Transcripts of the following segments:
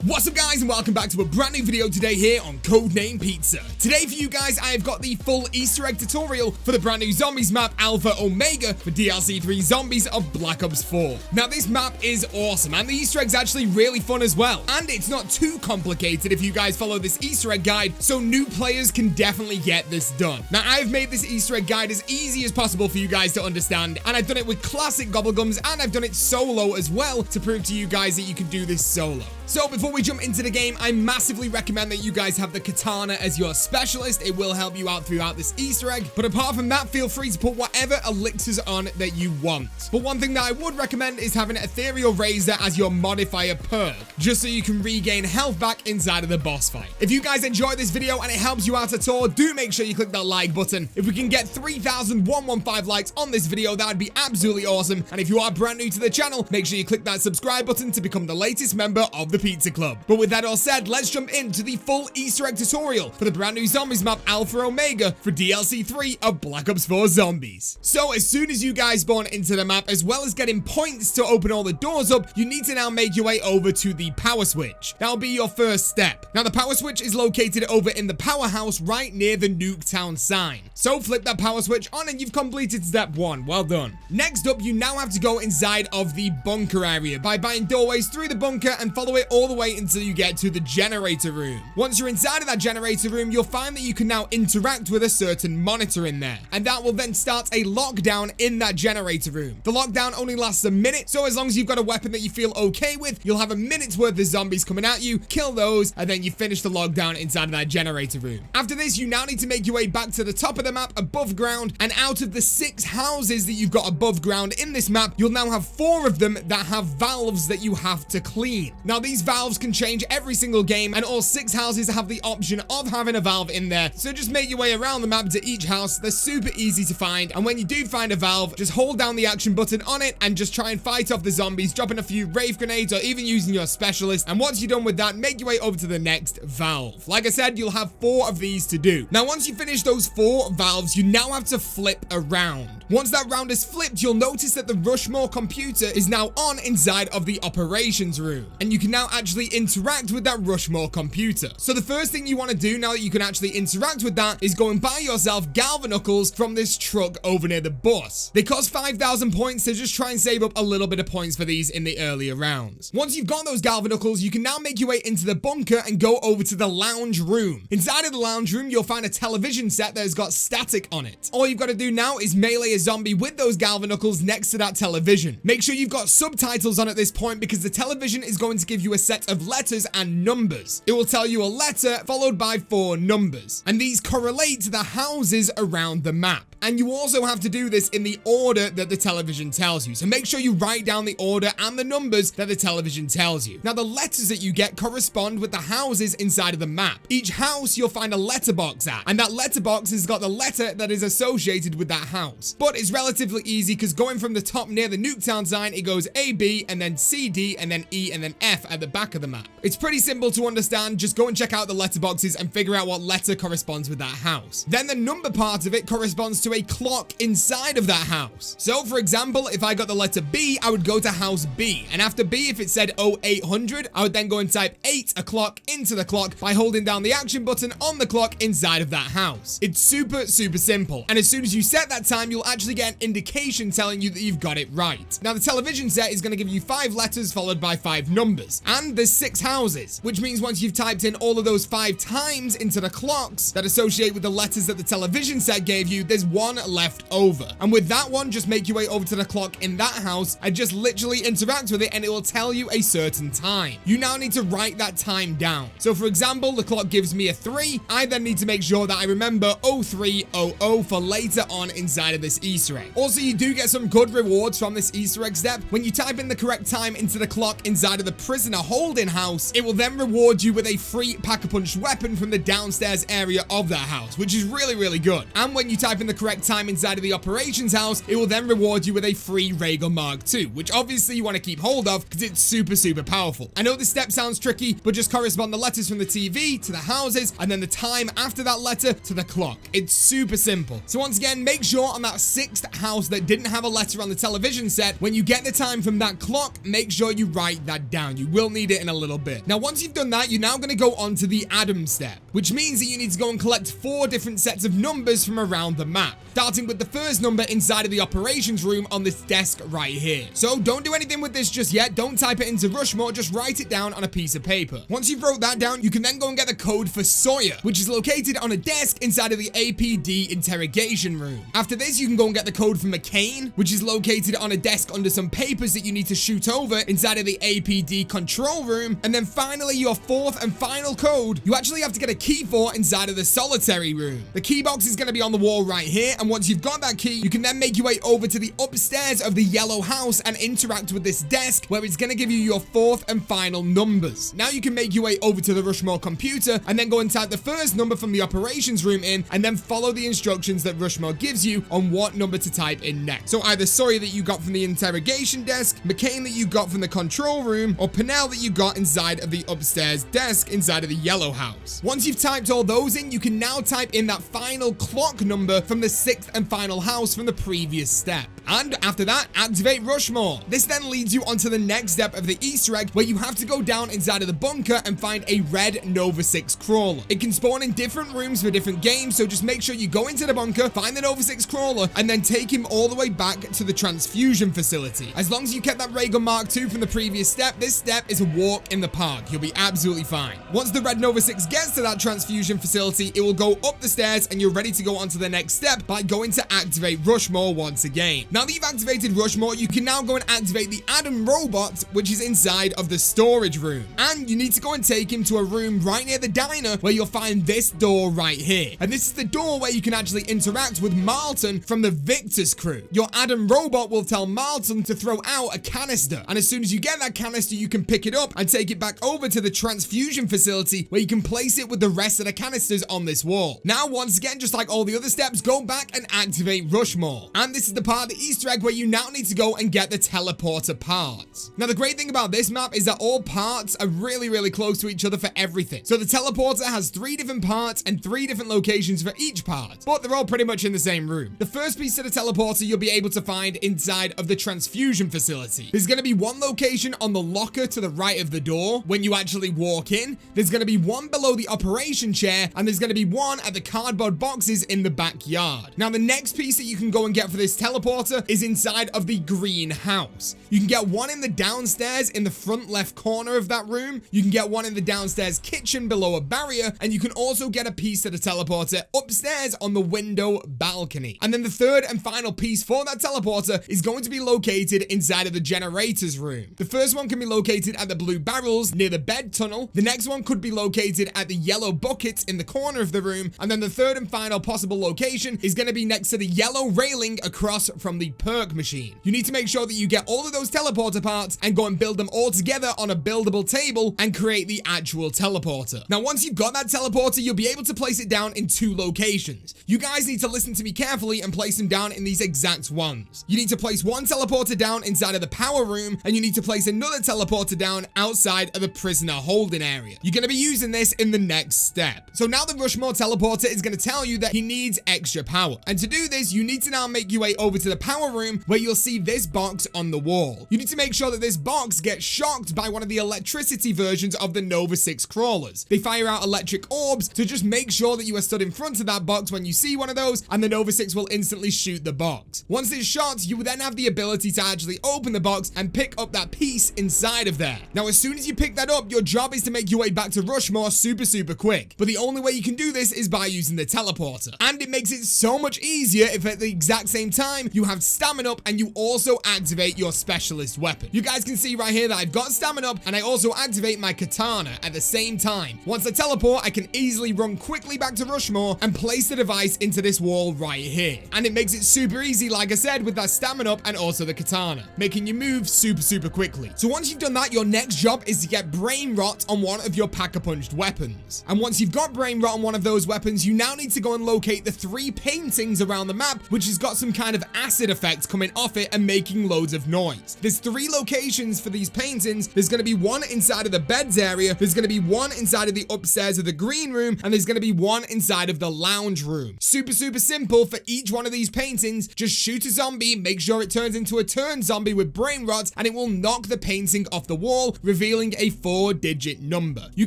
What's up guys, and welcome back to a brand new video today here on CodeNamePizza. Today for you guys I have got the full Easter egg tutorial for the brand new zombies map Alpha Omega for DLC 3 Zombies of Black Ops 4. Now this map is awesome and the Easter egg's actually really fun as well, and it's not too complicated if you guys follow this Easter egg guide, so new players can definitely get this done. Now I've made this Easter egg guide as easy as possible for you guys to understand, and I've done it with classic gobblegums and I've done it solo as well to prove to you guys that you can do this solo. So before we jump into the game, I massively recommend that you guys have the katana as your specialist. It will help you out throughout this Easter egg. But apart from that, feel free to put whatever elixirs on that you want. But one thing that I would recommend is having Ethereal Razor as your modifier perk, just so you can regain health back inside of the boss fight. If you guys enjoyed this video and it helps you out at all, do make sure you click that like button. If we can get 3,115 likes on this video, that would be absolutely awesome. And if you are brand new to the channel, make sure you click that subscribe button to become the latest member of the Pizza Club. But with that all said, let's jump into the full Easter egg tutorial for the brand new zombies map Alpha Omega for DLC 3 of Black Ops 4 Zombies. So as soon as you guys spawn into the map, as well as getting points to open all the doors up, you need to now make your way over to the power switch. That'll be your first step. Now the power switch is located over in the powerhouse right near the Nuketown sign. So flip that power switch on and you've completed step 1. Well done. Next up, you now have to go inside of the bunker area by buying doorways through the bunker and follow it all the way until you get to the generator room. Once you're inside of that generator room, you'll find that you can now interact with a certain monitor in there, and that will then start a lockdown in that generator room. The lockdown only lasts a minute, so as long as you've got a weapon that you feel okay with, you'll have a minute's worth of zombies coming at you, kill those, and then you finish the lockdown inside of that generator room. After this, you now need to make your way back to the top of the map above ground, and out of the 6 houses that you've got above ground in this map, you'll now have 4 of them that have valves that you have to clean. Now these valves can change every single game, and all 6 houses have the option of having a valve in there, so just make your way around the map to each house. They're super easy to find, and when you do find a valve, just hold down the action button on it and just try and fight off the zombies, dropping a few wraith grenades or even using your specialist. And once you're done with that, make your way over to the next valve. Like I said, you'll have 4 of these to do. Now once you finish those 4 valves, you now have to flip around. Once that round is flipped, you'll notice that the Rushmore computer is now on inside of the operations room, and you can now actually interact with that Rushmore computer. So the first thing you want to do now that you can actually interact with that is go and buy yourself galvanicles from this truck over near the bus. They cost 5,000 points, so just try and save up a little bit of points for these in the earlier rounds. Once you've got those galvanicles, you can now make your way into the bunker and go over to the lounge room. Inside of the lounge room, you'll find a television set that has got static on it. All you've got to do now is melee a zombie with those galvanicles next to that television. Make sure you've got subtitles on at this point, because the television is going to give you a set of letters and numbers. It will tell you a letter followed by 4 numbers, and these correlate to the houses around the map. And you also have to do this in the order that the television tells you. So make sure you write down the order and the numbers that the television tells you. Now the letters that you get correspond with the houses inside of the map. Each house you'll find a letterbox at, and that letterbox has got the letter that is associated with that house. But it's relatively easy, because going from the top near the Nuketown sign, it goes A, B, and then C, D, and then E, and then F at the back of the map. It's pretty simple to understand. Just go and check out the letterboxes and figure out what letter corresponds with that house. Then the number part of it corresponds to a clock inside of that house. So for example, if I got the letter B, I would go to house B, and after B, if it said 0800, I would then go and type 8 o'clock into the clock by holding down the action button on the clock inside of that house. It's super simple, and as soon as you set that time, you'll actually get an indication telling you that you've got it right. Now the television set is going to give you 5 letters followed by 5 numbers, and there's 6 houses, which means once you've typed in all of those 5 times into the clocks that associate with the letters that the television set gave you, there's 1 left over. And with that one, just make your way over to the clock in that house and just literally interact with it, and it will tell you a certain time. You now need to write that time down. So for example, the clock gives me a 3. I then need to make sure that I remember 0300 for later on inside of this Easter egg. Also, you do get some good rewards from this Easter egg step. When you type in the correct time into the clock inside of the prisoner holding house, it will then reward you with a free pack-a-punch weapon from the downstairs area of that house, which is really good. And when you type in the correct time inside of the operations house, it will then reward you with a free Raygun Mark II, which obviously you want to keep hold of because it's super powerful. I know this step sounds tricky, but just correspond the letters from the TV to the houses, and then the time after that letter to the clock. It's super simple. So once again, make sure on that 6th house that didn't have a letter on the television set, when you get the time from that clock, make sure you write that down. You will need it in a little bit. Now, once you've done that, you're now going to go on to the Adam step, which means that you need to go and collect 4 different sets of numbers from around the map, starting with the first number inside of the operations room on this desk right here. So don't do anything with this just yet. Don't type it into Rushmore, just write it down on a piece of paper. Once you've wrote that down, you can then go and get the code for Sawyer, which is located on a desk inside of the APD interrogation room. After this, you can go and get the code for McCain, which is located on a desk under some papers that you need to shoot over inside of the APD control room. And then finally, your 4th and final code, you actually have to get a key for inside of the solitary room. The key box is going to be on the wall right here, and once you've got that key, you can then make your way over to the upstairs of the yellow house and interact with this desk where it's going to give you your 4th and final numbers. Now you can make your way over to the Rushmore computer and then go and type the first number from the operations room in, and then follow the instructions that Rushmore gives you on what number to type in next. So either Sawyer that you got from the interrogation desk, McCain that you got from the control room, or Pennell that you got inside of the upstairs desk inside of the yellow house. Once you've typed all those in, you can now type in that final clock number from the 6th and final house from the previous step. And after that, activate Rushmore. This then leads you onto the next step of the Easter egg, where you have to go down inside of the bunker and find a red Nova 6 crawler. It can spawn in different rooms for different games, so just make sure you go into the bunker, find the Nova 6 crawler, and then take him all the way back to the transfusion facility. As long as you kept that ray gun Mark II from the previous step, this step is a walk in the park. You'll be absolutely fine. Once the red Nova 6 gets to that transfusion facility, it will go up the stairs and you're ready to go on to the next step by going to activate Rushmore once again. Now that you've activated Rushmore, you can now go and activate the Adam robot, which is inside of the storage room. And you need to go and take him to a room right near the diner where you'll find this door right here. And this is the door where you can actually interact with Martin from the Victor's crew. Your Adam robot will tell Martin to throw out a canister. And as soon as you get that canister, you can pick it up and take it back over to the transfusion facility where you can place it with the rest of the canisters on this wall. Now, once again, just like all the other steps, go back and activate Rushmore. And this is the part of the Easter egg where you now need to go and get the teleporter parts. Now, the great thing about this map is that all parts are really close to each other for everything. So the teleporter has 3 different parts and 3 different locations for each part, but they're all pretty much in the same room. The first piece of the teleporter you'll be able to find inside of the transfusion facility. There's going to be one location on the locker to the right of the door when you actually walk in. There's going to be one below the operation chair, and there's going to be one at the cardboard boxes in the backyard. Now, the next piece that you can go and get for this teleporter is inside of the greenhouse. You can get one in the downstairs in the front left corner of that room. You can get one in the downstairs kitchen below a barrier, and you can also get a piece of the teleporter upstairs on the window balcony. And then the third and final piece for that teleporter is going to be located inside of the generators room. The first one can be located at the blue barrels near the bed tunnel. The next one could be located at the yellow buckets in the corner of the room. And then the third and final possible location is going to be next to the yellow railing across from the perk machine. You need to make sure that you get all of those teleporter parts and go and build them all together on a buildable table and create the actual teleporter. Now, once you've got that teleporter, you'll be able to place it down in 2 locations. You guys need to listen to me carefully and place them down in these exact ones. You need to place one teleporter down inside of the power room, and you need to place another teleporter down outside of the prisoner holding area. You're going to be using this in the next step. So now the Rushmore teleporter is going to tell you that he needs extra power. And to do this, you need to now make your way over to the power room where you'll see this box on the wall. You need to make sure that this box gets shocked by one of the electricity versions of the Nova 6 crawlers. They fire out electric orbs, so just make sure that you are stood in front of that box when you see one of those, and the Nova 6 will instantly shoot the box. Once it's shot, you will then have the ability to actually open the box and pick up that piece inside of there. Now, as soon as you pick that up, your job is to make your way back to Rushmore super quick. But the only way you can do this is by using the teleporter. And it makes it so much easier if at the exact same time you have stamina up and you also activate your specialist weapon. You guys can see right here that I've got stamina up and I also activate my katana at the same time. Once I teleport, I can easily run quickly back to Rushmore and place the device into this wall right here. And it makes it super easy, like I said, with that stamina up and also the katana, making you move super quickly. So once you've done that, your next job is to get brain rot on one of your pack-a-punched weapons. And once you've got brain rot on one of those weapons, you now need to go and locate the 3 paintings around the map, which has got some kind of acid acid effect coming off it and making loads of noise. There's 3 locations for these paintings. There's going to be one inside of the beds area, there's going to be one inside of the upstairs of the green room, and there's going to be one inside of the lounge room. Super simple. For each one of these paintings, just shoot a zombie, make sure it turns into a turned zombie with brain rot, and it will knock the painting off the wall, revealing a 4-digit number. You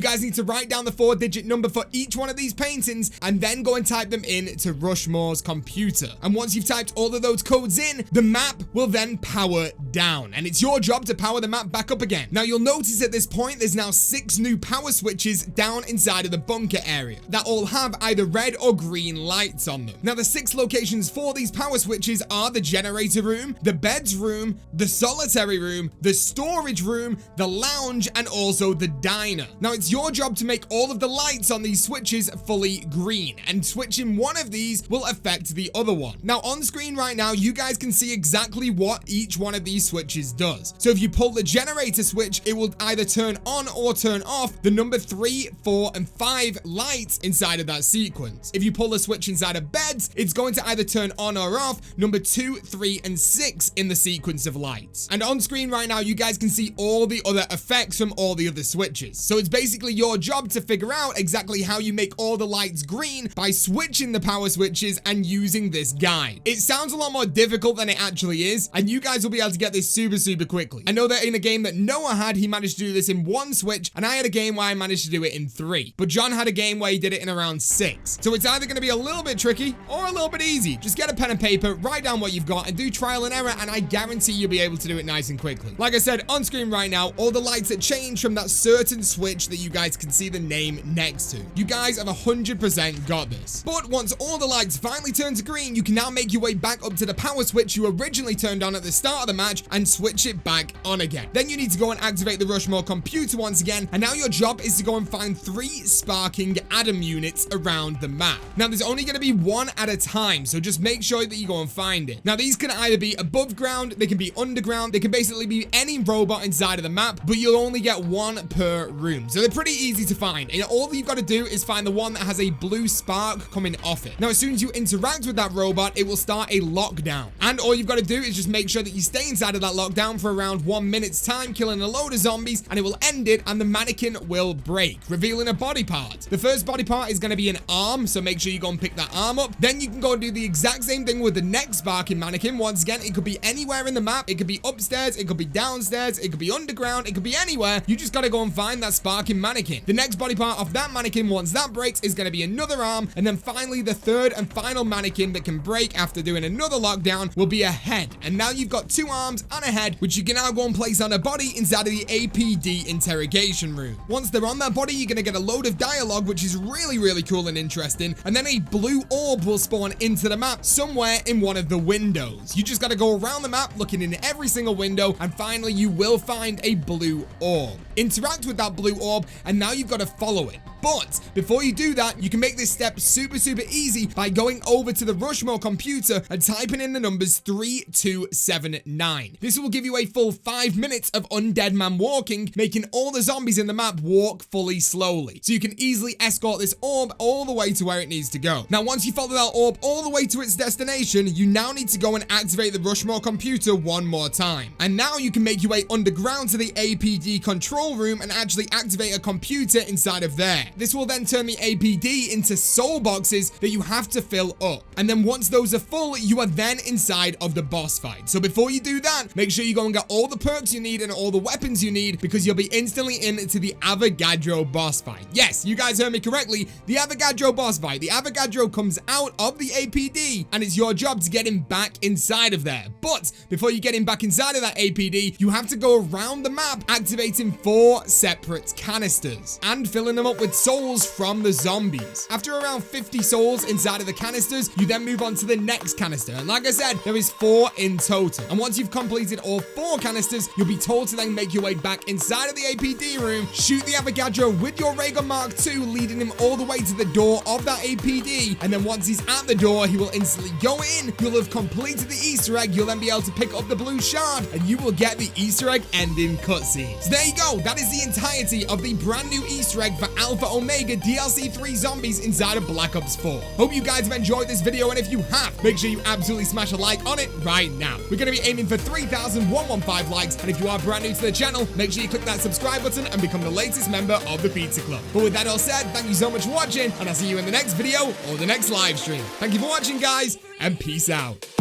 guys need to write down the 4-digit number for each one of these paintings and then go and type them in to Rushmore's computer. And once you've typed all of those codes in, the map will then power down, and it's your job to power the map back up again. Now you'll notice at this point there's now 6 new power switches down inside of the bunker area that all have either red or green lights on them. Now the 6 locations for these power switches are the generator room, the beds room, the solitary room, the storage room, the lounge, and also the diner. Now it's your job to make all of the lights on these switches fully green, and switching one of these will affect the other one. Now on screen right now you guys can see exactly what each one of these switches does. So if you pull the generator switch, it will either turn on or turn off the number 3, 4, and 5 lights inside of that sequence. If you pull the switch inside of beds, it's going to either turn on or off number 2, 3, and 6 in the sequence of lights. And on screen right now you guys can see all the other effects from all the other switches. So it's basically your job to figure out exactly how you make all the lights green by switching the power switches and using this guide. It sounds a lot more difficult than it actually is, and you guys will be able to get this super quickly. I know that in a game that Noah had, he managed to do this in 1 switch, and I had a game where I managed to do it in 3. But John had a game where he did it in around 6. So it's either going to be a little bit tricky or a little bit easy. Just get a pen and paper, write down what you've got, and do trial and error, and I guarantee you'll be able to do it nice and quickly. Like I said, on screen right now, all the lights that change from that certain switch that you guys can see the name next to. You guys have 100% got this. But once all the lights finally turn to green, you can now make your way back up to the power switch you originally turned on at the start of the match and switch it back on again. Then you need to go and activate the Rushmore computer once again, and now your job is to go and find 3 sparking Adam units around the map. Now there's only going to be 1 at a time, so just make sure that you go and find it. Now these can either be above ground, they can be underground, they can basically be any robot inside of the map, but you'll only get 1 per room. So they're pretty easy to find, and all you've got to do is find the one that has a blue spark coming off it. Now as soon as you interact with that robot, it will start a lockdown, and all you've got to do is just make sure that you stay inside of that lockdown for around 1 minute's time, killing a load of zombies, and it will end it, and the mannequin will break, revealing a body part. The first body part is going to be an arm, so make sure you go and pick that arm up. Then you can go and do the exact same thing with the next sparking mannequin. Once again, it could be anywhere in the map, it could be upstairs, it could be downstairs, it could be underground, it could be anywhere. You just got to go and find that sparking mannequin. The next body part of that mannequin, once that breaks, is going to be another arm, and then finally the third and final mannequin that can break after doing another lockdown will be a head. And now you've got 2 arms and a head, which you can now go and place on a body inside of the APD interrogation room. Once they're on that body, you're going to get a load of dialogue, which is really cool and interesting, and then a blue orb will spawn into the map somewhere in one of the windows. You just got to go around the map looking in every single window, and finally you will find a blue orb. Interact with that blue orb, and now you've got to follow it. But before you do that, you can make this step super easy by going over to the Rushmore computer and typing in the numbers 3279. This will give you a full 5 minutes of undead man walking, making all the zombies in the map walk fully slowly. So you can easily escort this orb all the way to where it needs to go. Now, once you follow that orb all the way to its destination, you now need to go and activate the Rushmore computer one more time. And now you can make your way underground to the APD control room and actually activate a computer inside of there. This will then turn the APD into soul boxes that you have to fill up. And then once those are full, you are then inside of the boss fight. So before you do that, make sure you go and get all the perks you need and all the weapons you need, because you'll be instantly into the Avogadro boss fight. Yes, you guys heard me correctly. The Avogadro boss fight. The Avogadro comes out of the APD, and it's your job to get him back inside of there. But before you get him back inside of that APD, you have to go around the map, activating 4 separate canisters and filling them up with souls from the zombies. After around 50 souls inside of the canisters, you then move on to the next canister. And like I said, there is 4 in total. And once you've completed all 4 canisters, you'll be told to then make your way back inside of the APD room, shoot the Avogadro with your ray gun Mark II, leading him all the way to the door of that APD. And then once he's at the door, he will instantly go in. You'll have completed the Easter egg. You'll then be able to pick up the blue shard, and you will get the Easter egg ending cutscene. So there you go. That is the entirety of the brand new Easter egg for Alpha Omega DLC 3 Zombies inside of Black Ops 4. Hope you guys have enjoyed this video, and if you have, make sure you absolutely smash smash a like on it right now. We're going to be aiming for 3,115 likes, and if you are brand new to the channel, make sure you click that subscribe button and become the latest member of the Pizza Club. But with that all said, thank you so much for watching, and I'll see you in the next video or the next live stream. Thank you for watching, guys, and peace out.